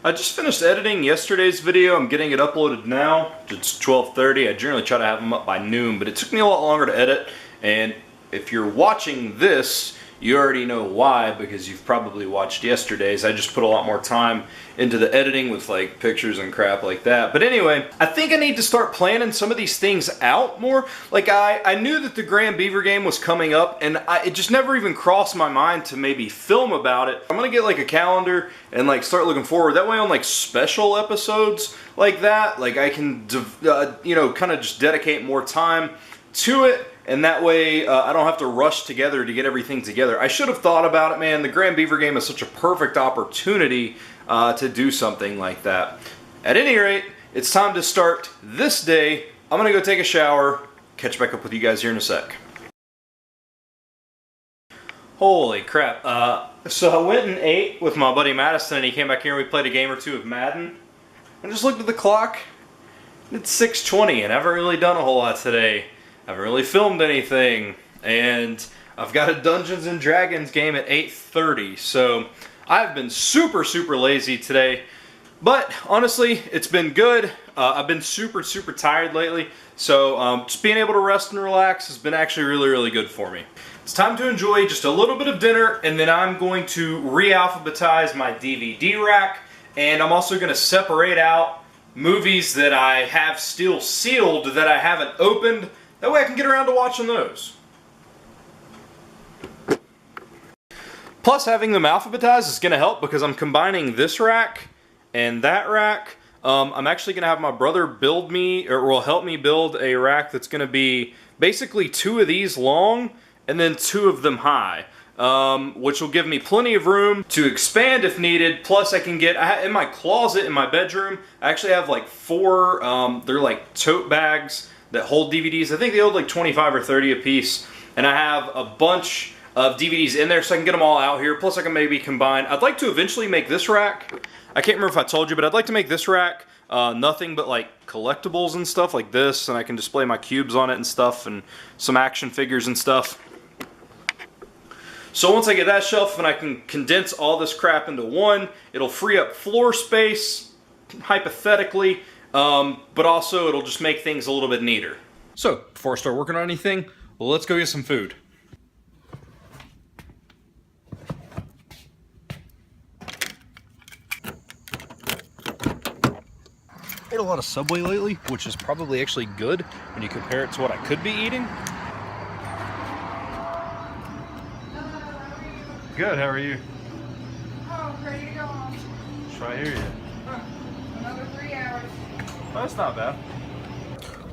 I just finished editing yesterday's video. I'm getting it uploaded now. It's 12:30. I generally try to have them up by noon, but it took me a lot longer to edit. And if you're watching this, you already know why, because you've probably watched yesterday's. I just put a lot more time into the editing with like pictures and crap like that. But anyway, I think I need to start planning some of these things out more. Like I knew that the Grand Beaver game was coming up, and it just never even crossed my mind to maybe film about it. I'm gonna get like a calendar and like start looking forward. That way on like special episodes like that, like I can you know, kind of just dedicate more time to it. And that way, I don't have to rush together to get everything together. I should have thought about it, man. The Grand Beaver game is such a perfect opportunity to do something like that. At any rate, it's time to start this day. I'm going to go take a shower. Catch back up with you guys here in a sec. Holy crap. So I went and ate with my buddy Madison, and he came back here and we played a game or two of Madden. I just looked at the clock. It's 6:20, and I haven't really done a whole lot today. I haven't really filmed anything, and I've got a Dungeons and Dragons game at 8:30, so I've been super lazy today, but honestly, it's been good. I've been super tired lately, so just being able to rest and relax has been actually really good for me. It's time to enjoy just a little bit of dinner, and then I'm going to re-alphabetize my DVD rack, and I'm also going to separate out movies that I have still sealed that I haven't opened. That way I can get around to watching those. Plus, having them alphabetized is going to help because I'm combining this rack and that rack. I'm actually going to have my brother build me, or will help me build a rack that's going to be basically 2 of these long and then 2 of them high. Which will give me plenty of room to expand if needed. Plus I can get, in my closet in my bedroom, I actually have like 4, they're like tote bags that hold DVDs. I think they hold like 25 or 30 a piece, and I have a bunch of DVDs in there so I can get them all out here. Plus I can maybe combine. I'd like to eventually make this rack, I can't remember if I told you, but I'd like to make this rack nothing but like collectibles and stuff like this, and I can display my cubes on it and stuff, and some action figures and stuff. So once I get that shelf and I can condense all this crap into one, it'll free up floor space, hypothetically, but also it'll just make things a little bit neater. So, before I start working on anything, let's go get some food. I ate a lot of Subway lately, which is probably actually good when you compare it to what I could be eating. Good, how are you? Oh, ready to go home. Try to hear you. Another 3 hours. That's not bad.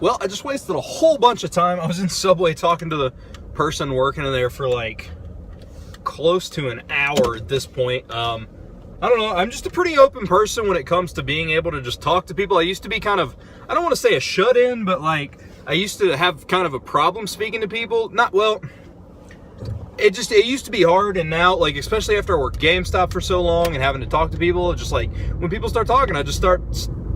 Well, I just wasted a whole bunch of time. I was in Subway talking to the person working in there for like close to an hour at this point. I don't know, I'm just a pretty open person when it comes to being able to just talk to people. I used to be kind of, I don't want to say a shut-in, but like, I used to have kind of a problem speaking to people. Not, well, it used to be hard, and now, like, especially after I worked GameStop for so long and having to talk to people, just like, when people start talking, I just start,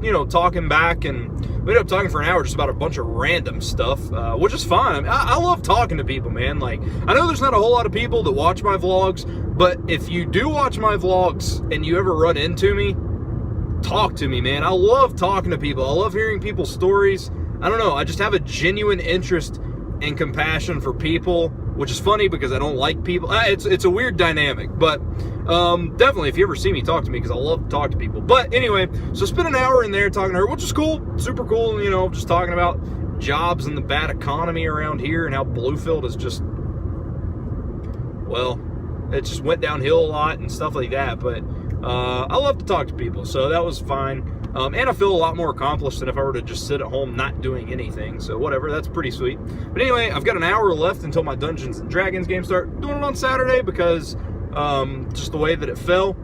you know, talking back, and we ended up talking for an hour just about a bunch of random stuff, which is fine. I mean, I love talking to people, man. Like, I know there's not a whole lot of people that watch my vlogs, but if you do watch my vlogs and you ever run into me, talk to me, man. I love talking to people. I love hearing people's stories. I don't know, I just have a genuine interest and compassion for people, which is funny because I don't like people. It's a weird dynamic, but definitely if you ever see me, talk to me because I love to talk to people. But anyway, so spent an hour in there talking to her, which is cool, super cool, you know, just talking about jobs and the bad economy around here and how Bluefield is just, well, it just went downhill a lot and stuff like that. But I love to talk to people, so that was fine. And I feel a lot more accomplished than if I were to just sit at home not doing anything. So whatever, that's pretty sweet. But anyway, I've got an hour left until my Dungeons and Dragons game start. Doing it on Saturday because just the way that it fell.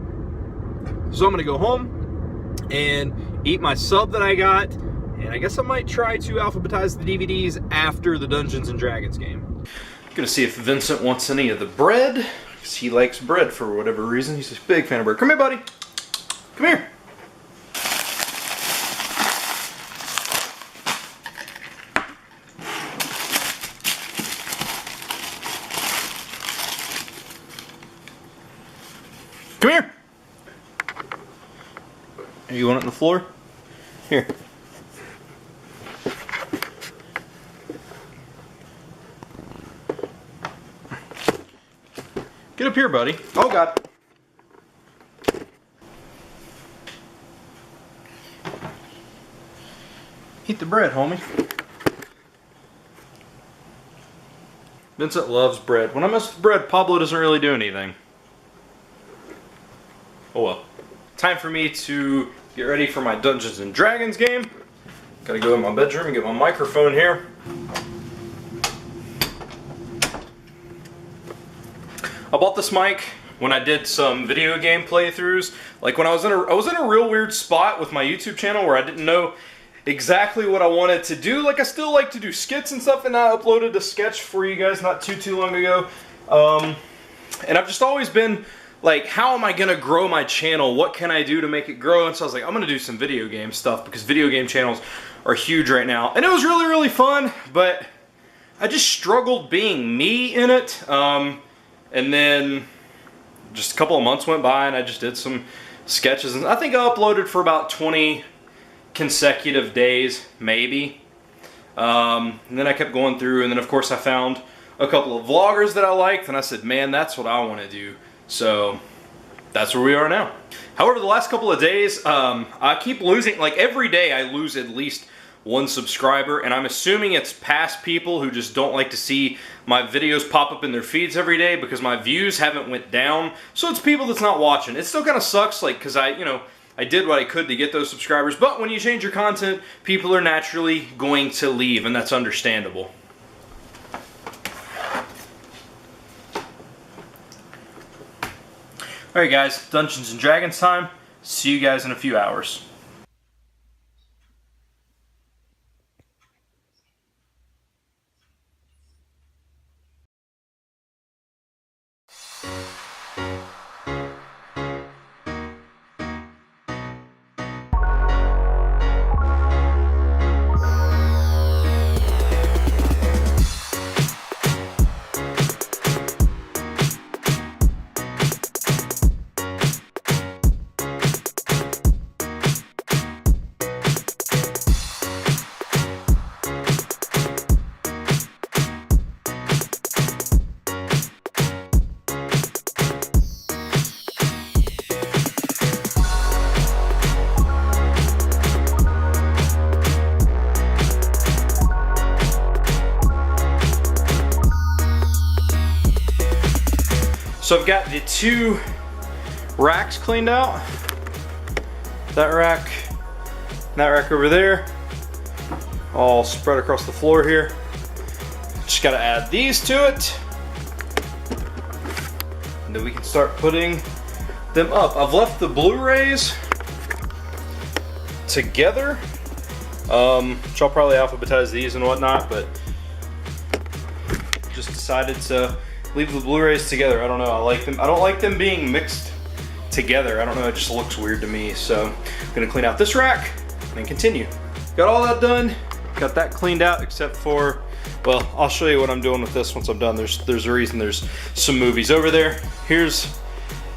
So I'm going to go home and eat my sub that I got. And I guess I might try to alphabetize the DVDs after the Dungeons and Dragons game. I'm going to see if Vincent wants any of the bread, because he likes bread for whatever reason. He's a big fan of bread. Come here, buddy. Come here. Come here. You want it on the floor? Here. Get up here, buddy. Oh, God. Eat the bread, homie. Vincent loves bread. When I mess with bread, Pablo doesn't really do anything. Oh well. Time for me to get ready for my Dungeons and Dragons game. Gotta go in my bedroom and get my microphone here. I bought this mic when I did some video game playthroughs. Like when I was in a real weird spot with my YouTube channel where I didn't know exactly what I wanted to do. Like I still like to do skits and stuff, and I uploaded a sketch for you guys not too long ago. And I've just always been like, how am I gonna grow my channel? What can I do to make it grow? And so I was like, I'm gonna do some video game stuff because video game channels are huge right now. And it was really, really fun, but I just struggled being me in it. And then just a couple of months went by and I just did some sketches, and I think I uploaded for about 20 consecutive days, maybe. And then I kept going through, and then of course I found a couple of vloggers that I liked, and I said, man, that's what I want to do. So that's where we are now. However, the last couple of days, I keep losing, like every day I lose at least one subscriber, and I'm assuming it's past people who just don't like to see my videos pop up in their feeds every day because my views haven't went down. So it's people that's not watching. It still kind of sucks, like, because I did what I could to get those subscribers, but when you change your content, people are naturally going to leave, and that's understandable. Alright guys, Dungeons and Dragons time. See you guys in a few hours. So I've got the two racks cleaned out. That rack over there, all spread across the floor here. Just gotta add these to it, and then we can start putting them up. I've left the Blu-rays together, which I'll probably alphabetize these and whatnot, but just decided to leave the Blu-rays together. I don't know, I like them. I don't like them being mixed together. I don't know, it just looks weird to me. So I'm gonna clean out this rack and continue. Got all that done, got that cleaned out except for, well, I'll show you what I'm doing with this once I'm done. There's a reason there's some movies over there. Here's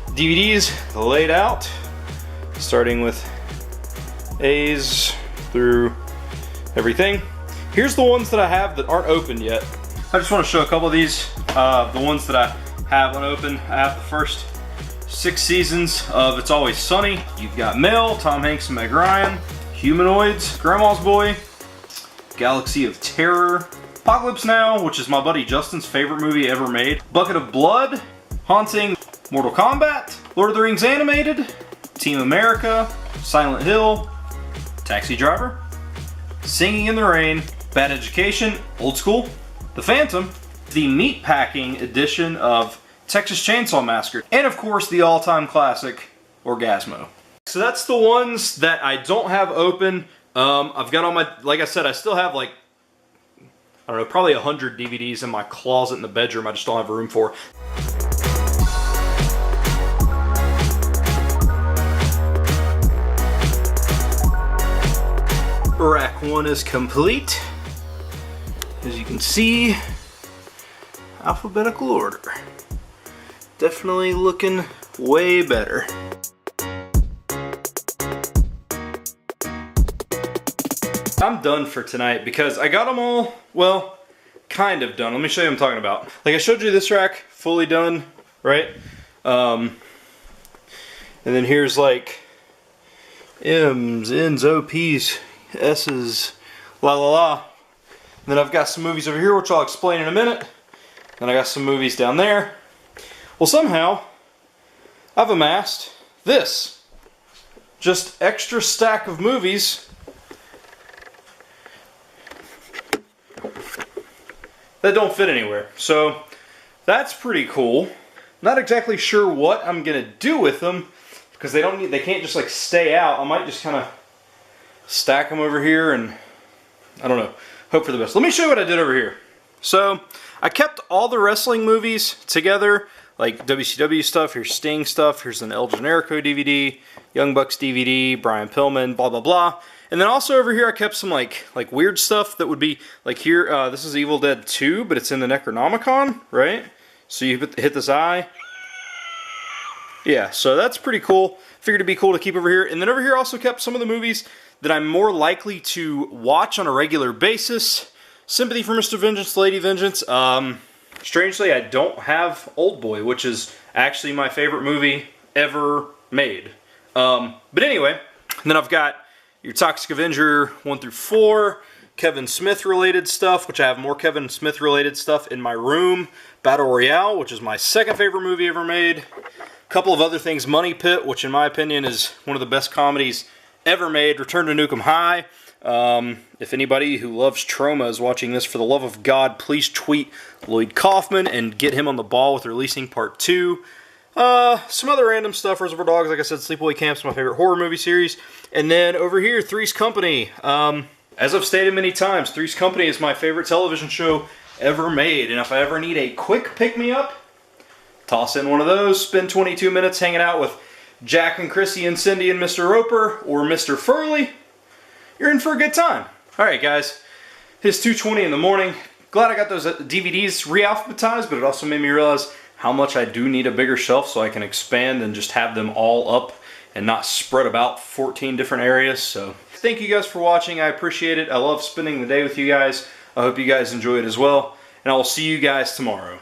DVDs laid out, starting with A's through everything. Here's the ones that I have that aren't opened yet. I just want to show a couple of these. The ones that I have unopened. I have the first 6 seasons of It's Always Sunny. You've got Mel, Tom Hanks and Meg Ryan, Humanoids, Grandma's Boy, Galaxy of Terror, Apocalypse Now, which is my buddy Justin's favorite movie ever made, Bucket of Blood, Haunting, Mortal Kombat, Lord of the Rings Animated, Team America, Silent Hill, Taxi Driver, Singing in the Rain, Bad Education, Old School, The Phantom, the meatpacking edition of Texas Chainsaw Massacre, and of course the all-time classic, Orgasmo. So that's the ones that I don't have open. I've got all my, like I said, I still have like, I don't know, probably 100 DVDs in my closet in the bedroom I just don't have room for. Rack 1 is complete. As you can see, alphabetical order. Definitely looking way better. I'm done for tonight because I got them all, well, kind of done. Let me show you what I'm talking about. Like I showed you this rack, fully done, right? And then here's like M's, N's, OP's, S's, la la la. And then I've got some movies over here, which I'll explain in a minute. And I got some movies down there. Well, somehow, I've amassed this. Just extra stack of movies that don't fit anywhere. So, that's pretty cool. Not exactly sure what I'm gonna do with them because they can't just like stay out. I might just kind of stack them over here and I don't know. Hope for the best. Let me show you what I did over here. So, I kept all the wrestling movies together, like WCW stuff, here's Sting stuff, here's an El Generico DVD, Young Bucks DVD, Brian Pillman, blah blah blah. And then also over here I kept some like weird stuff that would be, like here, this is Evil Dead 2, but it's in the Necronomicon, right? So you hit this eye. Yeah, so that's pretty cool. Figured it'd be cool to keep over here. And then over here I also kept some of the movies that I'm more likely to watch on a regular basis. Sympathy for Mr. Vengeance, Lady Vengeance. Strangely, I don't have Oldboy, which is actually my favorite movie ever made. But anyway, and then I've got your Toxic Avenger 1 through 4, Kevin Smith related stuff, which I have more Kevin Smith related stuff in my room. Battle Royale, which is my second favorite movie ever made. A couple of other things, Money Pit, which in my opinion is one of the best comedies ever made. Return to Nukem High. If anybody who loves Trauma is watching this, for the love of God, please tweet Lloyd Kaufman and get him on the ball with releasing part 2. Some other random stuff, Reservoir Dogs, like I said, Sleepaway Camp's my favorite horror movie series. And then over here, Three's Company. As I've stated many times, Three's Company is my favorite television show ever made. And if I ever need a quick pick-me-up, toss in one of those, spend 22 minutes hanging out with Jack and Chrissy and Cindy and Mr. Roper or Mr. Furley, you're in for a good time. Alright guys, it's 2:20 in the morning. Glad I got those DVDs re-alphabetized, but it also made me realize how much I do need a bigger shelf so I can expand and just have them all up and not spread about 14 different areas. So thank you guys for watching. I appreciate it. I love spending the day with you guys. I hope you guys enjoy it as well. And I will see you guys tomorrow.